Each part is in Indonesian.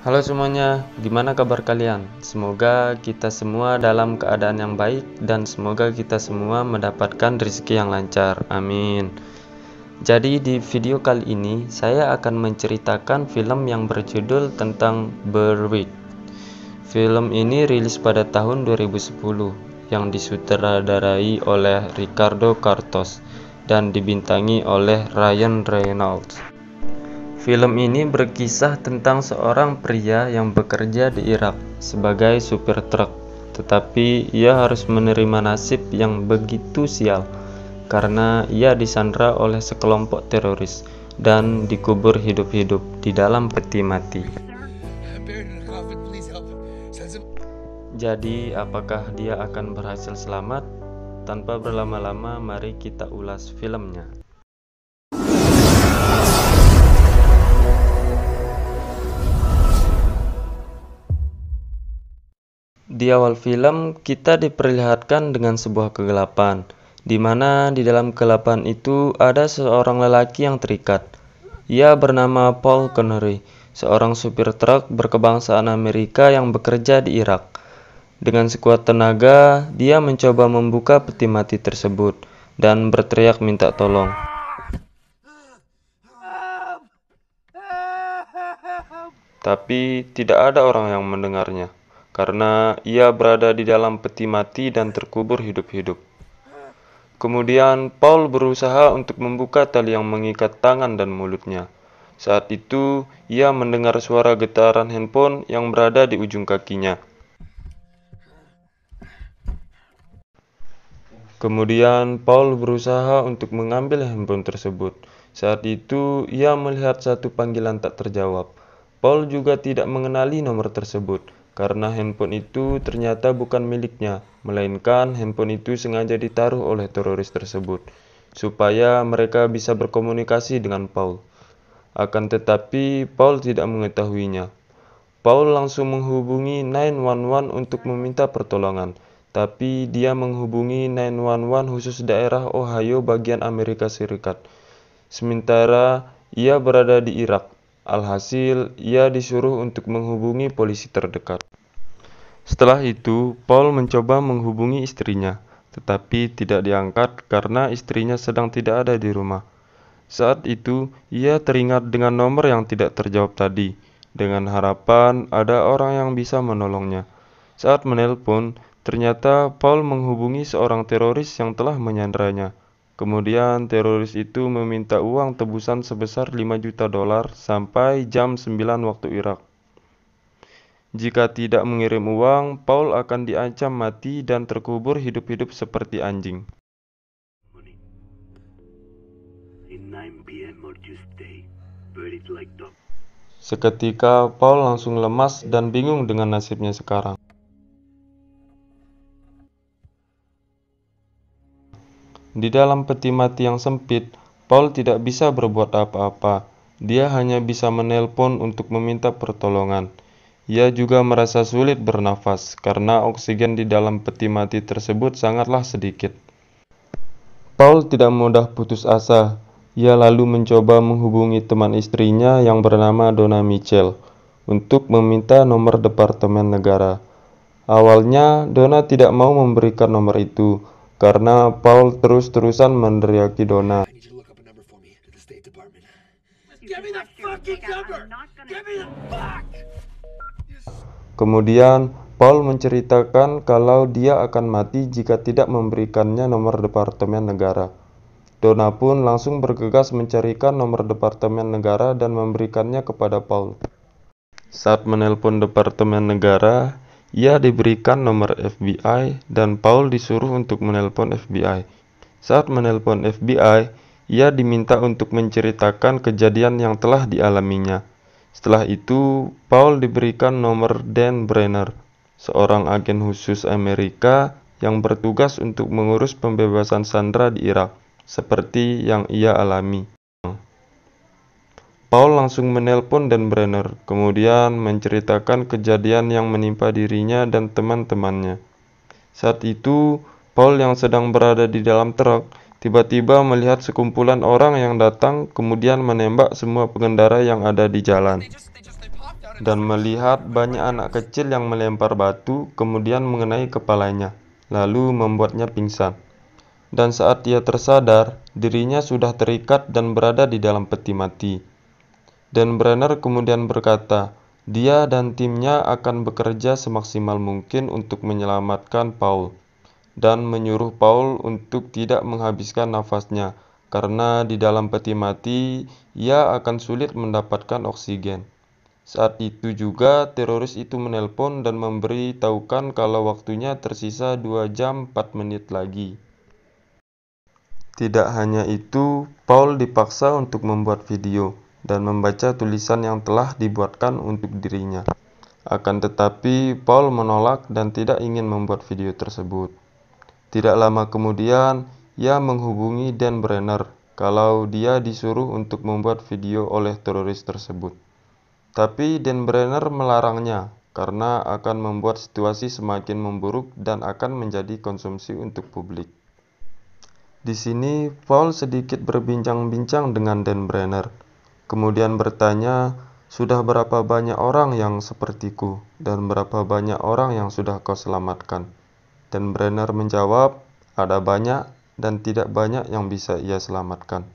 Halo semuanya, gimana kabar kalian? Semoga kita semua dalam keadaan yang baik dan semoga kita semua mendapatkan rezeki yang lancar. Amin. Jadi di video kali ini saya akan menceritakan film yang berjudul tentang Berwick. Film ini rilis pada tahun 2010 yang disutradarai oleh Ricardo Cartos dan dibintangi oleh Ryan Reynolds. Film ini berkisah tentang seorang pria yang bekerja di Irak sebagai supir truk, tetapi ia harus menerima nasib yang begitu sial karena ia disandra oleh sekelompok teroris dan dikubur hidup-hidup di dalam peti mati. Jadi, apakah dia akan berhasil selamat? Tanpa berlama-lama, mari kita ulas filmnya. Di awal film, kita diperlihatkan dengan sebuah kegelapan, di mana di dalam kegelapan itu ada seorang lelaki yang terikat. Ia bernama Paul Connery, seorang supir truk berkebangsaan Amerika yang bekerja di Irak. Dengan sekuat tenaga, dia mencoba membuka peti mati tersebut dan berteriak minta tolong. Tapi tidak ada orang yang mendengarnya, karena ia berada di dalam peti mati dan terkubur hidup-hidup. Kemudian Paul berusaha untuk membuka tali yang mengikat tangan dan mulutnya. Saat itu, ia mendengar suara getaran handphone yang berada di ujung kakinya. Kemudian Paul berusaha untuk mengambil handphone tersebut. Saat itu, ia melihat satu panggilan tak terjawab. Paul juga tidak mengenali nomor tersebut, karena handphone itu ternyata bukan miliknya, melainkan handphone itu sengaja ditaruh oleh teroris tersebut, supaya mereka bisa berkomunikasi dengan Paul. Akan tetapi, Paul tidak mengetahuinya. Paul langsung menghubungi 911 untuk meminta pertolongan, tapi dia menghubungi 911 khusus daerah Ohio bagian Amerika Serikat. Sementara ia berada di Irak. Alhasil, ia disuruh untuk menghubungi polisi terdekat. Setelah itu, Paul mencoba menghubungi istrinya, tetapi tidak diangkat karena istrinya sedang tidak ada di rumah. Saat itu, ia teringat dengan nomor yang tidak terjawab tadi, dengan harapan ada orang yang bisa menolongnya. Saat menelpon, ternyata Paul menghubungi seorang teroris yang telah menyandranya. Kemudian teroris itu meminta uang tebusan sebesar $5 juta sampai jam 9 waktu Irak. Jika tidak mengirim uang, Paul akan diancam mati dan terkubur hidup-hidup seperti anjing. Seketika, Paul langsung lemas dan bingung dengan nasibnya sekarang. Di dalam peti mati yang sempit, Paul tidak bisa berbuat apa-apa. Dia hanya bisa menelpon untuk meminta pertolongan. Ia juga merasa sulit bernafas karena oksigen di dalam peti mati tersebut sangatlah sedikit. Paul tidak mudah putus asa. Ia lalu mencoba menghubungi teman istrinya yang bernama Donna Mitchell untuk meminta nomor Departemen Negara. Awalnya, Donna tidak mau memberikan nomor itu karena Paul terus-terusan meneriaki Donna. Kemudian, Paul menceritakan kalau dia akan mati jika tidak memberikannya nomor Departemen Negara. Donna pun langsung bergegas mencarikan nomor Departemen Negara dan memberikannya kepada Paul. Saat menelpon Departemen Negara, ia diberikan nomor FBI dan Paul disuruh untuk menelpon FBI. Saat menelpon FBI, ia diminta untuk menceritakan kejadian yang telah dialaminya. Setelah itu, Paul diberikan nomor Dan Brenner, seorang agen khusus Amerika yang bertugas untuk mengurus pembebasan sandera di Irak, seperti yang ia alami. Paul langsung menelpon Dan Brenner, kemudian menceritakan kejadian yang menimpa dirinya dan teman-temannya. Saat itu, Paul yang sedang berada di dalam truk, tiba-tiba melihat sekumpulan orang yang datang kemudian menembak semua pengendara yang ada di jalan. dan melihat banyak anak kecil yang melempar batu kemudian mengenai kepalanya, lalu membuatnya pingsan. Dan saat ia tersadar, dirinya sudah terikat dan berada di dalam peti mati. Dan Brenner kemudian berkata, dia dan timnya akan bekerja semaksimal mungkin untuk menyelamatkan Paul, dan menyuruh Paul untuk tidak menghabiskan nafasnya, karena di dalam peti mati ia akan sulit mendapatkan oksigen. Saat itu juga teroris itu menelpon dan memberitahukan kalau waktunya tersisa 2 jam 4 menit lagi. Tidak hanya itu, Paul dipaksa untuk membuat video dan membaca tulisan yang telah dibuatkan untuk dirinya. Akan tetapi, Paul menolak dan tidak ingin membuat video tersebut. Tidak lama kemudian, ia menghubungi Dan Brenner kalau dia disuruh untuk membuat video oleh teroris tersebut. Tapi Dan Brenner melarangnya karena akan membuat situasi semakin memburuk dan akan menjadi konsumsi untuk publik. Di sini, Paul sedikit berbincang-bincang dengan Dan Brenner, kemudian bertanya, sudah berapa banyak orang yang sepertiku, dan berapa banyak orang yang sudah kau selamatkan? Dan Brenner menjawab, ada banyak dan tidak banyak yang bisa ia selamatkan.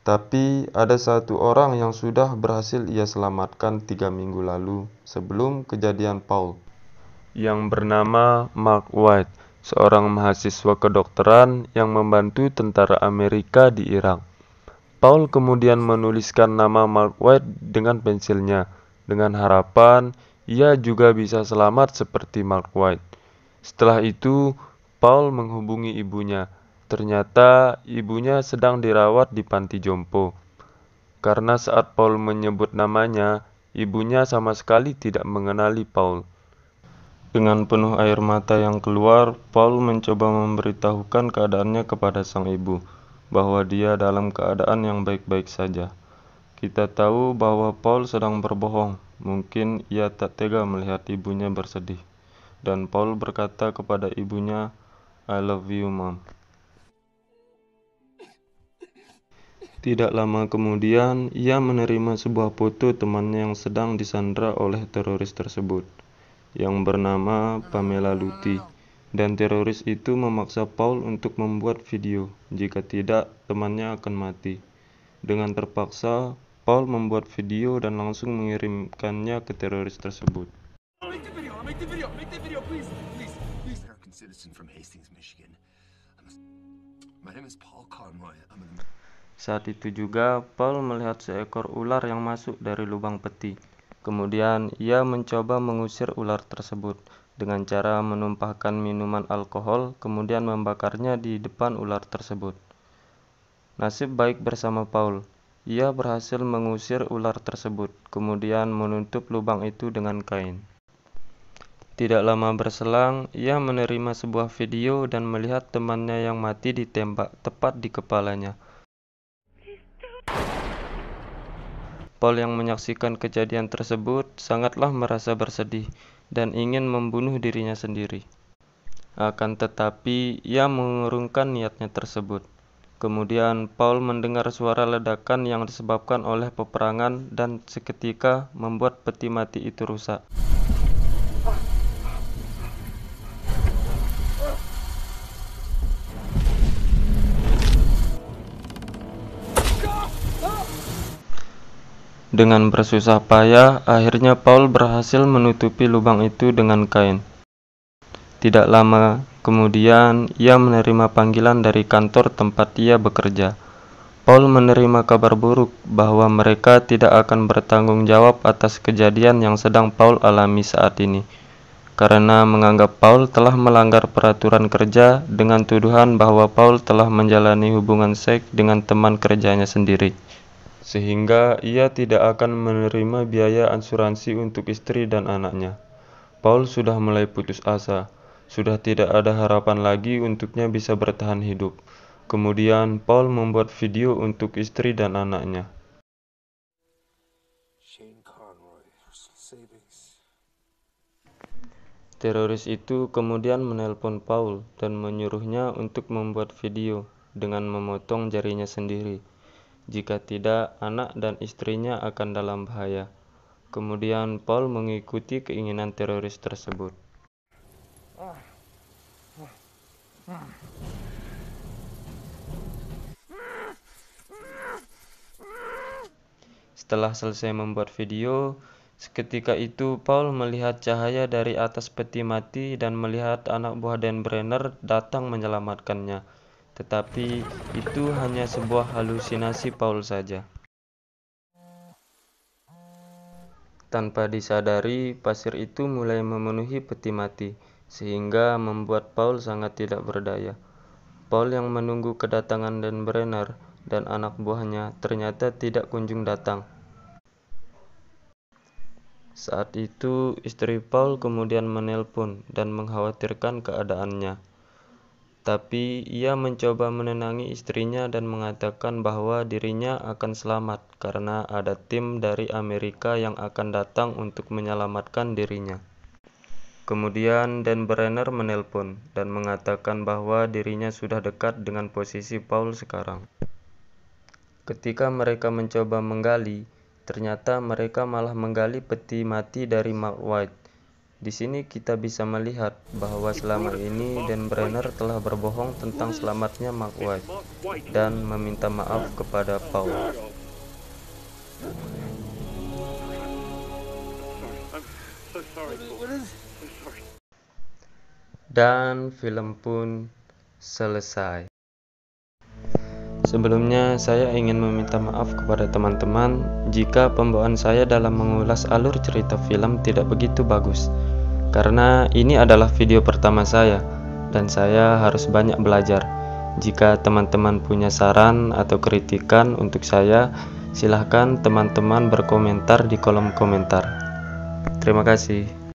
Tapi ada satu orang yang sudah berhasil ia selamatkan 3 minggu lalu sebelum kejadian Paul, yang bernama Mark White, seorang mahasiswa kedokteran yang membantu tentara Amerika di Irak. Paul kemudian menuliskan nama Mark White dengan pensilnya, dengan harapan ia juga bisa selamat seperti Mark White. Setelah itu, Paul menghubungi ibunya. Ternyata ibunya sedang dirawat di panti jompo. Karena saat Paul menyebut namanya, ibunya sama sekali tidak mengenali Paul. Dengan penuh air mata yang keluar, Paul mencoba memberitahukan keadaannya kepada sang ibu, bahwa dia dalam keadaan yang baik-baik saja. Kita tahu bahwa Paul sedang berbohong, mungkin ia tak tega melihat ibunya bersedih. Dan Paul berkata kepada ibunya, I love you, Mom. Tidak lama kemudian, ia menerima sebuah foto temannya yang sedang disandra oleh teroris tersebut, yang bernama Pamela Luti, dan teroris itu memaksa Paul untuk membuat video, jika tidak temannya akan mati. Dengan terpaksa, Paul membuat video dan langsung mengirimkannya ke teroris tersebut. Saat itu juga, Paul melihat seekor ular yang masuk dari lubang peti. Kemudian, ia mencoba mengusir ular tersebut dengan cara menumpahkan minuman alkohol, kemudian membakarnya di depan ular tersebut. Nasib baik bersama Paul. Ia berhasil mengusir ular tersebut, kemudian menutup lubang itu dengan kain. Tidak lama berselang, ia menerima sebuah video dan melihat temannya yang mati ditembak tepat di kepalanya. Paul yang menyaksikan kejadian tersebut sangatlah merasa bersedih dan ingin membunuh dirinya sendiri. Akan tetapi, ia mengurungkan niatnya tersebut. Kemudian, Paul mendengar suara ledakan yang disebabkan oleh peperangan dan seketika membuat peti mati itu rusak. Dengan bersusah payah, akhirnya Paul berhasil menutupi lubang itu dengan kain. Tidak lama kemudian, ia menerima panggilan dari kantor tempat ia bekerja. Paul menerima kabar buruk bahwa mereka tidak akan bertanggung jawab atas kejadian yang sedang Paul alami saat ini, karena menganggap Paul telah melanggar peraturan kerja dengan tuduhan bahwa Paul telah menjalani hubungan seks dengan teman kerjanya sendiri, sehingga ia tidak akan menerima biaya asuransi untuk istri dan anaknya. Paul sudah mulai putus asa, sudah tidak ada harapan lagi untuknya bisa bertahan hidup. Kemudian Paul membuat video untuk istri dan anaknya. Teroris itu kemudian menelpon Paul dan menyuruhnya untuk membuat video dengan memotong jarinya sendiri. Jika tidak, anak dan istrinya akan dalam bahaya. Kemudian Paul mengikuti keinginan teroris tersebut. Setelah selesai membuat video, seketika itu Paul melihat cahaya dari atas peti mati dan melihat anak buah Dan Brenner datang menyelamatkannya. Tetapi itu hanya sebuah halusinasi Paul saja. Tanpa disadari, pasir itu mulai memenuhi peti mati, sehingga membuat Paul sangat tidak berdaya. Paul yang menunggu kedatangan Dan Brenner dan anak buahnya ternyata tidak kunjung datang. Saat itu, istri Paul kemudian menelpon dan mengkhawatirkan keadaannya. Tapi ia mencoba menenangi istrinya dan mengatakan bahwa dirinya akan selamat karena ada tim dari Amerika yang akan datang untuk menyelamatkan dirinya. Kemudian Dan Brenner menelpon dan mengatakan bahwa dirinya sudah dekat dengan posisi Paul sekarang. Ketika mereka mencoba menggali, ternyata mereka malah menggali peti mati dari Mark White. Di sini kita bisa melihat bahwa selama ini Dan Brenner telah berbohong tentang selamatnya Mark White dan meminta maaf kepada Paul. Dan film pun selesai. Sebelumnya, saya ingin meminta maaf kepada teman-teman jika pembawaan saya dalam mengulas alur cerita film tidak begitu bagus, karena ini adalah video pertama saya, dan saya harus banyak belajar. Jika teman-teman punya saran atau kritikan untuk saya, silahkan teman-teman berkomentar di kolom komentar. Terima kasih.